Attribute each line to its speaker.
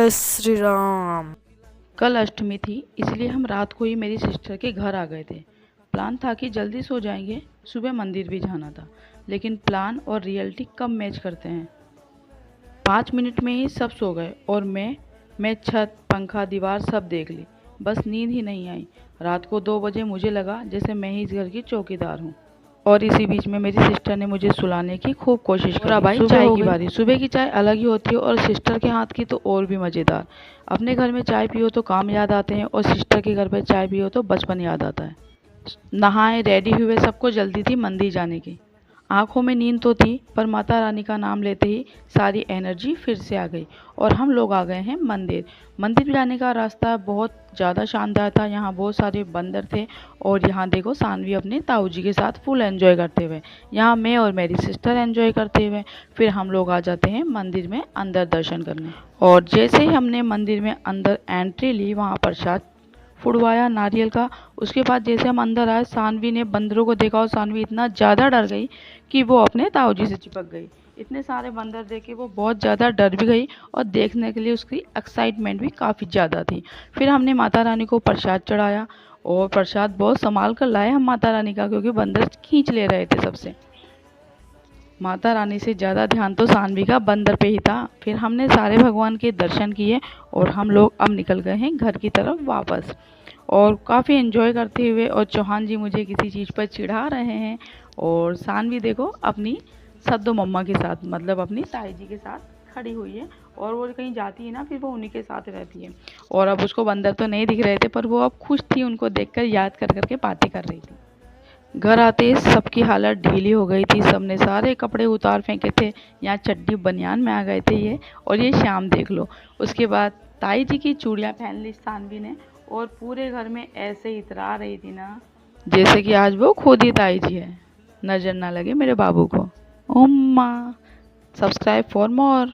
Speaker 1: जय श्री राम।
Speaker 2: कल अष्टमी थी, इसलिए हम रात को ही मेरी सिस्टर के घर आ गए थे। प्लान था कि जल्दी सो जाएंगे, सुबह मंदिर भी जाना था, लेकिन प्लान और रियलिटी कब मैच करते हैं। 5 मिनट में ही सब सो गए और मैं छत, पंखा, दीवार सब देख ली, बस नींद ही नहीं आई। रात को 2 बजे मुझे लगा जैसे मैं ही इस घर की चौकीदार हूँ। और इसी बीच में मेरी सिस्टर ने मुझे सुलाने की खूब कोशिश करी। भाई चाय की बारी। सुबह की चाय अलग ही होती है और सिस्टर के हाथ की तो और भी मज़ेदार। अपने घर में चाय पियो तो काम याद आते हैं और सिस्टर के घर पे चाय पियो तो बचपन याद आता है। नहाए, रेडी हुए, सबको जल्दी थी मंदिर जाने की। आंखों में नींद तो थी, पर माता रानी का नाम लेते ही सारी एनर्जी फिर से आ गई और हम लोग आ गए हैं मंदिर। मंदिर जाने का रास्ता बहुत ज़्यादा शानदार था। यहाँ बहुत सारे बंदर थे और यहाँ देखो सानवी अपने ताऊ जी के साथ फुल एंजॉय करते हुए, यहाँ मैं और मेरी सिस्टर एंजॉय करते हुए फिर हम लोग आ जाते हैं मंदिर में अंदर दर्शन करने। और जैसे ही हमने मंदिर में अंदर एंट्री ली, वहाँ प्रसाद फुड़वाया नारियल का। उसके बाद जैसे हम अंदर आए, सानवी ने बंदरों को देखा और सानवी इतना ज़्यादा डर गई कि वो अपने ताऊ जी से चिपक गई। इतने सारे बंदर देखे वो बहुत ज़्यादा डर भी गई और देखने के लिए उसकी एक्साइटमेंट भी काफ़ी ज़्यादा थी। फिर हमने माता रानी को प्रसाद चढ़ाया और प्रसाद बहुत संभाल कर लाए हम माता रानी का, क्योंकि बंदर खींच ले रहे थे सबसे। माता रानी से ज़्यादा ध्यान तो सानवी का बंदर पे ही था। फिर हमने सारे भगवान के दर्शन किए और हम लोग अब निकल गए हैं घर की तरफ वापस, और काफ़ी एंजॉय करते हुए। और चौहान जी मुझे किसी चीज़ पर चिढ़ा रहे हैं और सानवी देखो अपनी सद्दो मम्मा के साथ, मतलब अपनी ताई जी के साथ खड़ी हुई है। और वो कहीं जाती है ना, फिर वो उन्हीं के साथ रहती है। और अब उसको बंदर तो नहीं दिख रहे थे, पर वो अब खुश थी, उनको देखकर याद कर करके बातें कर रही थी। घर आते ही सबकी हालत ढीली हो गई थी, सबने सारे कपड़े उतार फेंके थे। यहाँ चड्डी बनियान में आ गए थे ये, और ये शाम देख लो। उसके बाद ताई जी की चूड़ियाँ पहन ली सानवी ने, और पूरे घर में ऐसे इतरा रही थी ना जैसे कि आज वो खुद ही ताई जी है। नज़र ना लगे मेरे बाबू को। उम्मा। Subscribe for more.